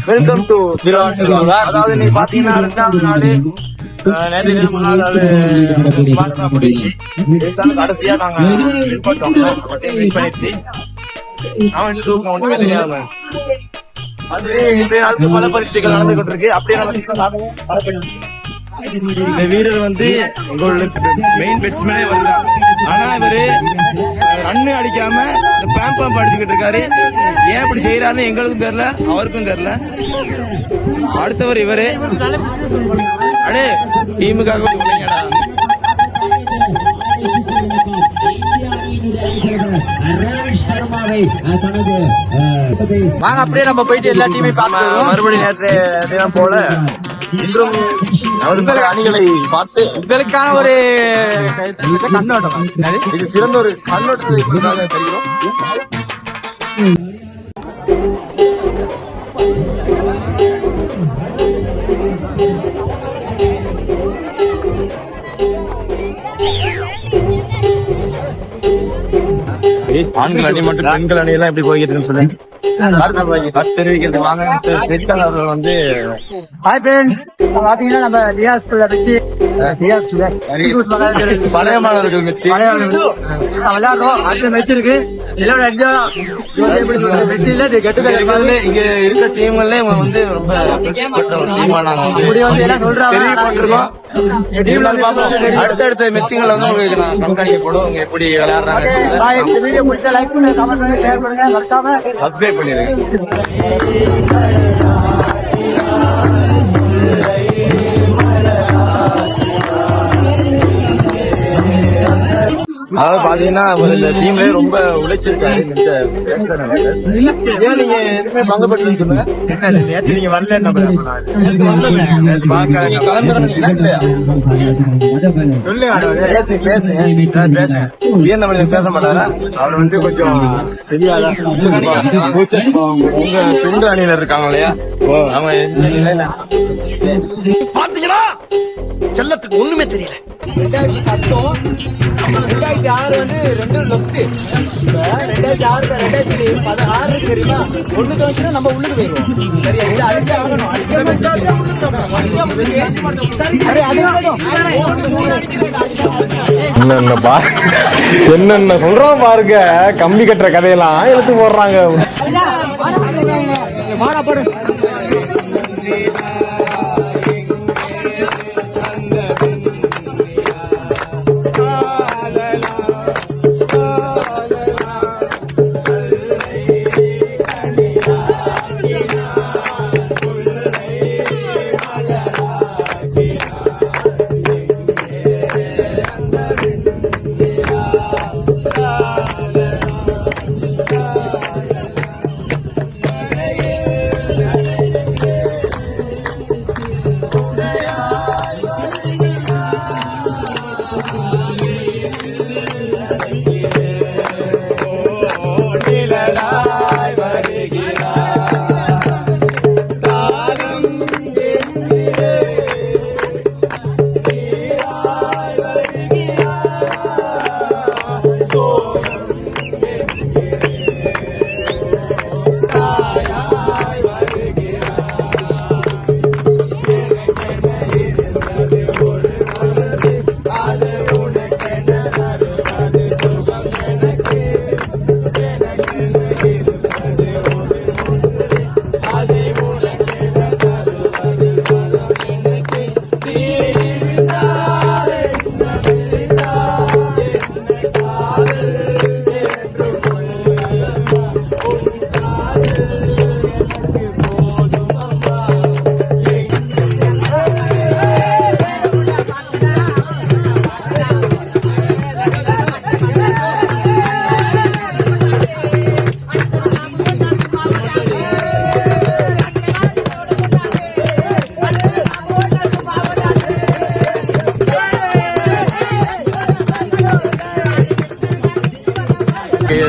Welcome to அதாவது நீ பாத்தீங்கன்னா 2வது நாடு நேற்று கடைசியா நாங்க பண்ணிச்சு அது பல பரீட்சைகள் நடந்து கொண்டிருக்கு. அப்படியே இந்த வீரர் வந்து எங்களுக்கு மெயின் பேட்ஸ்மேனே வருகிறார். ஆனா இவரு ரன்னு அடிக்காம பேம்பம் அடிச்சுக்கிட்டு இருக்காரு. ஏன் இப்படி செய்யறாருன்னு எங்களுக்கும் தெரியல, அவருக்கும் தெரியல. அடுத்தவர் இவரு. அடே டீமுக்காக வாங்க அப்படியே நம்ம போயிட்டு எல்லா டீமையும் பார்க்கலாம். மறுபடியும் நேற்று தினம் போல இன்றும் அணிகளை பார்த்து உங்களுக்கான ஒரு கண்ணோட்டம், இது சிறந்த ஒரு கண்ணோட்டத்தை தெரியும். ஆண்கள் அணி மட்டும் பெண்கள் அணி எல்லாம் எப்படி போய்கிட்டு சொல்லுங்க தெரிவிக்கிறது. வாங்க வந்து பாத்தீங்கன்னா நம்ம ரியாஸ் வச்சு பழைய மாணவர்கள் விளையாடுறோம். அடுத்த மேட்ச் இருக்கு. இங்க இருக்க டீம்ல வந்து ரொம்ப அடுத்தடுத்த மெச்சிங்களை வந்து உங்களுக்கு நான் கண்காணிக்கப்படும். உங்க எப்படி விளையாடுறாங்க சப்ஸ்கிரைப் பண்ணிருக்கேன். அதாவது பாத்தீங்கன்னா இந்த டீம்ல ரொம்ப உழைச்சிருக்காரு. ஏன் நீங்க எதுவுமே பங்கப்பட்டு சொல்லுங்க. நேற்று நீங்க வரல பேச மாட்டாரா? அவர் வந்து கொஞ்சம் தெரியாதா உங்க பெண் அணியினர் இருக்காங்க இல்லையா? அவங்க பாத்தீங்கன்னா செல்லத்துக்கு ஒண்ணுமே தெரியல. 2010 2006 வந்து 2 லெஃப்ட். 2006 2016 தெரியுமா? ஒண்ணு தோச்சுனா நம்ம உள்ளுக்கு போயிடுவோம். சரியா? இது அடிக்க ஆகணும். என்னென்ன சொல்றோம் பாருங்க. கம்பி கட்டுற கதையெல்லாம் எடுத்து போடுறாங்க.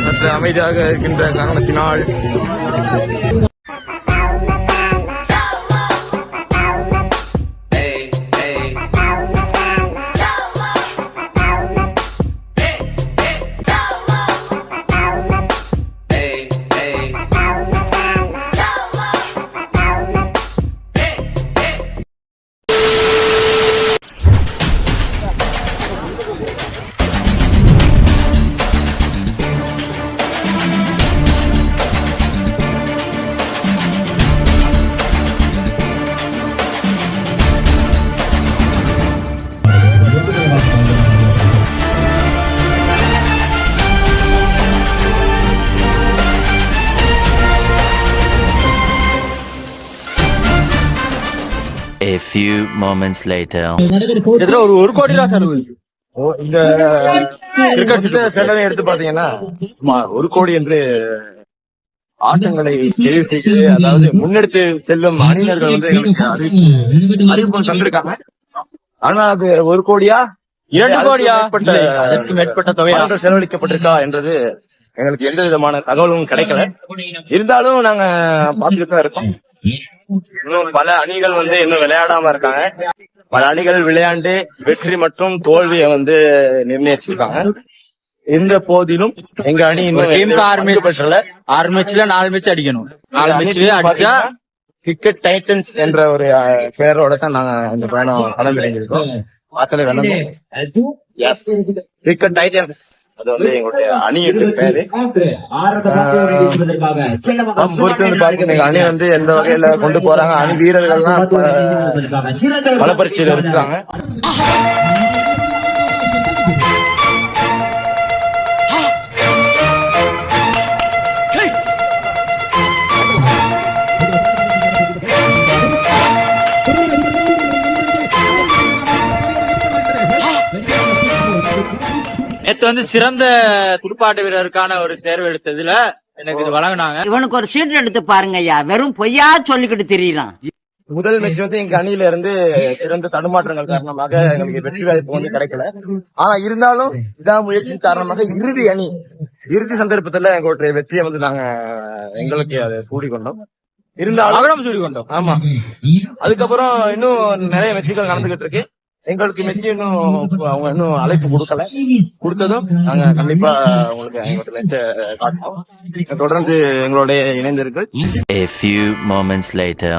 சற்று அமைதியாக இருக்கின்ற காரணத்தினால் A few moments later. கிட்டத்தட்ட ஒரு கோடி ரூபா செலவு. இந்த கிரிக்கெட் செலவை எடுத்து பாத்தீங்கன்னா சுமார் 1 கோடி என்று ஆட்டங்களை தெரிவு செய்து, அதாவது முன்னெடுத்து செல்லும் அணியினர்கள் வந்து எங்களுக்கு அறிவிப்பு தந்திருக்காங்க. ஆனா அது 1 கோடியா 2 கோடியா மேற்பட்ட தொகையாக செலவழிக்கப்பட்டிருக்கா என்றது எங்களுக்கு எந்த விதமான தகவலும் கிடைக்கல. இருந்தாலும் நாங்க பார்த்துட்டு தான் இருக்கோம். இன்னும் பல அணிகள் வந்து இன்னும் விளையாடாம இருக்காங்க. பல அணிகள் விளையாண்டு வெற்றி மற்றும் தோல்வியை வந்து நிர்ணயிச்சிருக்காங்க. இருந்த போதிலும் எங்க அணி இன்னும் 6 மேட்ச்ல 4 மேட்ச் அடிக்கணும். 4 மேட்ச்லயே அடிச்சா கிரிக்கெட் டைட்டன்ஸ் என்ற ஒரு பெயரோட தான் நாங்க இந்த பயணம் களமிறங்கியிருக்கோம். பார்த்தாலே வேணும். கிரிக்கெட் டைட்டன்ஸ் அது வந்து எங்களுடைய அணியுடைய பேரு. பொறுத்து வந்து பாருங்க, எங்க அணி வந்து எந்த வகையில கொண்டு போறாங்க. அணி வீரர்கள்லாம் பல பரீட்சையில இருக்காங்க. நேத்து வந்து சிறந்த துடுப்பாட்ட வீரருக்கான ஒரு தேர்வு எடுத்ததுல எனக்கு இது வழங்கினாங்க. இவனுக்கு ஒரு சீட் எடுத்து பாருங்க ஐயா, வெறும் பொய்யா சொல்லிக்கிட்டு தெரியலாம். முதல் மேட்ச் வந்து எங்க அணியில இருந்து சிறந்த தடுமாற்றங்கள் காரணமாக எங்களுக்கு வெற்றி வாய்ப்பு வந்து கிடைக்கல. ஆனா இருந்தாலும் விடாமுயற்சியின் காரணமாக இறுதி சந்தர்ப்பத்துல எங்களுடைய வெற்றியை வந்து நாங்க எங்களுக்கு அதை சூடிக்கொண்டோம். இருந்தாலும் ஆமா, அதுக்கப்புறம் இன்னும் நிறைய வெற்றிகள் நடந்துகிட்டு இருக்கு. எங்களுக்கு மெச்சி அவங்க இன்னும் அழைப்பு கொடுத்ததும் நாங்க கண்டிப்பா உங்களுக்கு எங்களோட லட்ச காட்டுவோம். தொடர்ந்து எங்களுடைய இணைந்திருக்கு. A few moments later.